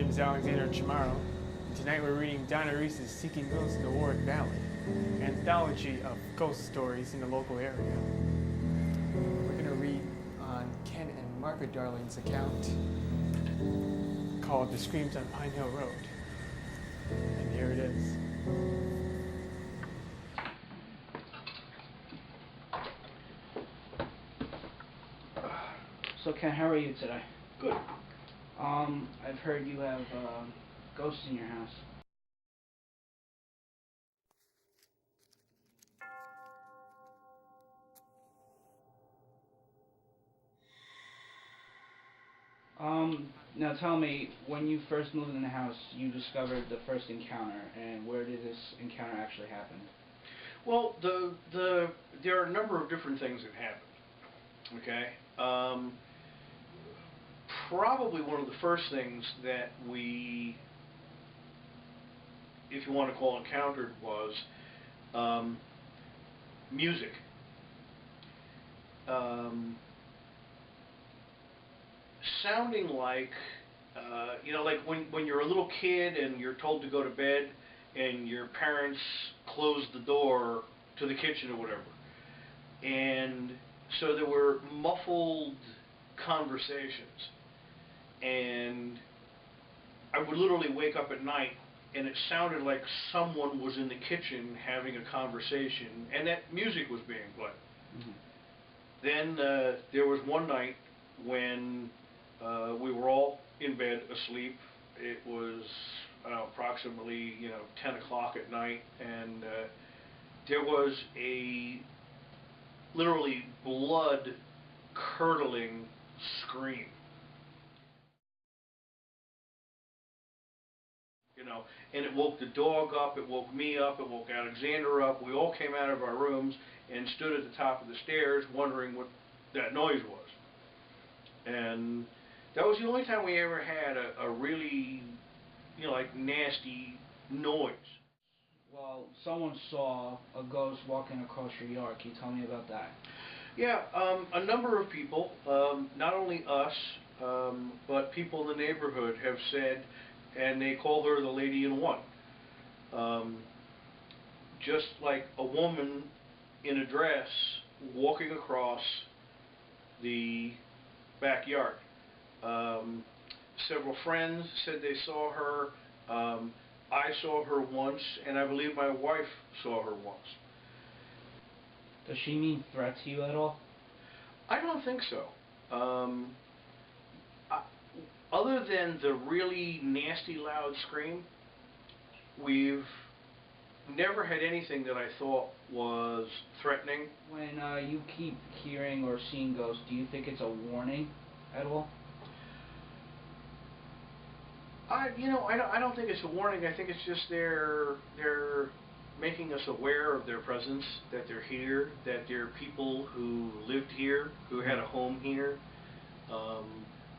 name is Alexander Chamorro, and tonight we're reading Donna Reese's Seeking Ghosts in the Warwick Valley, an anthology of ghost stories in the local area. We're going to read on Ken and Margaret Darling's account called The Screams on Pine Hill Road. And here it is. So Ken, how are you today? Good. I've heard you have ghosts in your house. Now tell me, when you first moved in the house, you discovered the first encounter, and where did this encounter actually happen? Well, there are a number of different things that happened. Okay. Probably one of the first things that we, if you want to call encountered, was music. Sounding like, like when you're a little kid and you're told to go to bed and your parents close the door to the kitchen or whatever. And so there were muffled conversations. And I would literally wake up at night and it sounded like someone was in the kitchen having a conversation and that music was being played. Mm-hmm. Then there was one night when we were all in bed asleep. It was approximately 10 o'clock at night, and there was a literally blood curdling scream. And it woke the dog up, it woke me up, it woke Alexander up. We all came out of our rooms and stood at the top of the stairs wondering what that noise was. And that was the only time we ever had a really, like nasty noise. Well, someone saw a ghost walking across your yard. Can you tell me about that? Yeah, a number of people, not only us, but people in the neighborhood have said, and they call her the Lady in One. Just like a woman in a dress walking across the backyard. Several friends said they saw her. I saw her once, and I believe my wife saw her once. Does she mean threat to you at all? I don't think so. Other than the really nasty loud scream, we've never had anything that I thought was threatening. When you keep hearing or seeing ghosts, do you think it's a warning at all? I don't think it's a warning. I think it's just they're making us aware of their presence, that they're here, that they're people who lived here, who had a home here,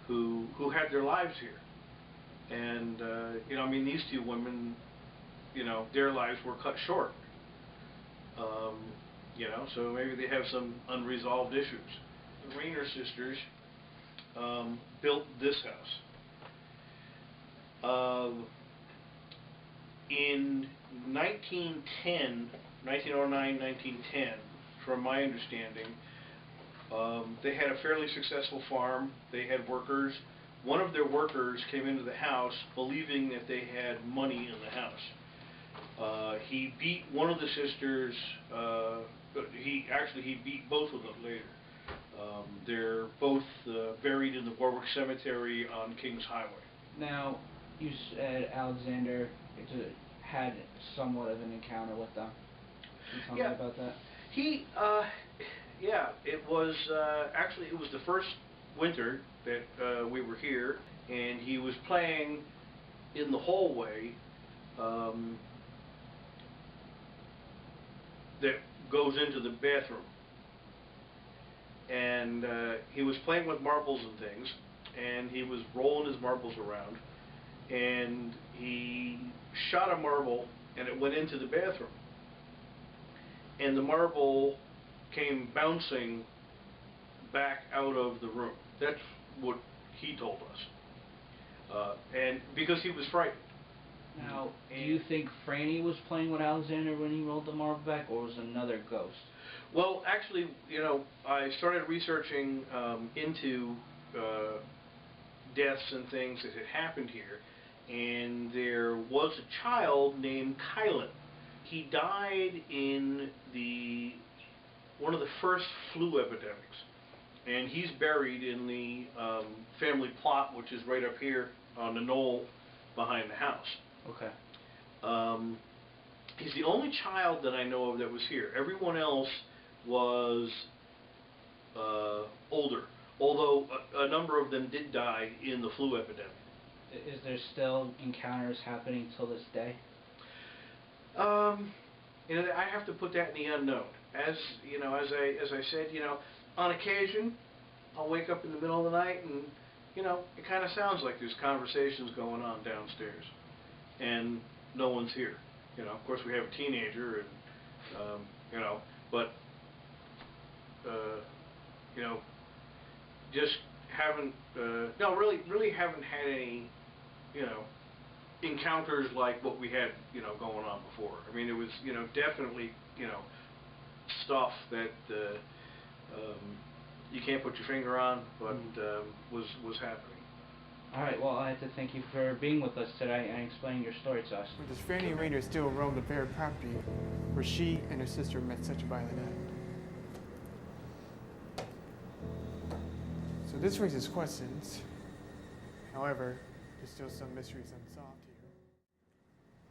who had their lives here. And these two women, their lives were cut short. So maybe they have some unresolved issues. The Rayner sisters built this house. In 1910, 1909, 1910, from my understanding, they had a fairly successful farm. They had workers. One of their workers came into the house believing that they had money in the house. He beat one of the sisters, he beat both of them later. They're both buried in the Warwick Cemetery on Kings Highway. Now, you said Alexander had somewhat of an encounter with them. Can you tell me about that? It was actually it was the first winter that we were here, and he was playing in the hallway that goes into the bathroom, and he was playing with marbles and things, and he was rolling his marbles around, and he shot a marble and it went into the bathroom, and the marble came bouncing back out of the room. That's what he told us. and because he was frightened. Now, do you think Franny was playing with Alexander when he rolled the marble back, or was it another ghost? Well, actually, I started researching into deaths and things that had happened here, and there was a child named Kylan. He died in one of the first flu epidemics, and he's buried in the family plot, which is right up here on the knoll behind the house. Okay. He's the only child that I know of that was here. Everyone else was older, although a number of them did die in the flu epidemic. Is there still encounters happening till this day? I have to put that in the unknown. As I said, on occasion, I'll wake up in the middle of the night and, it kind of sounds like there's conversations going on downstairs, and no one's here. Of course we have a teenager, and but just haven't really haven't had any encounters like what we had going on before. I mean, it was definitely stuff that you can't put your finger on, but was happening. All right, well, I have to thank you for being with us today and explaining your story to us. Does Franny Rayner still roam the bare property where she and her sister met such a violent end? So this raises questions. However, there's still some mysteries unsolved here.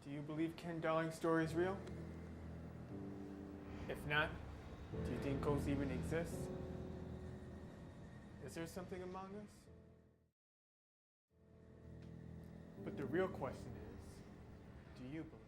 Do you believe Ken Darling's story is real? If not, do you think ghosts even exist? Is there something among us? But the real question is, do you believe?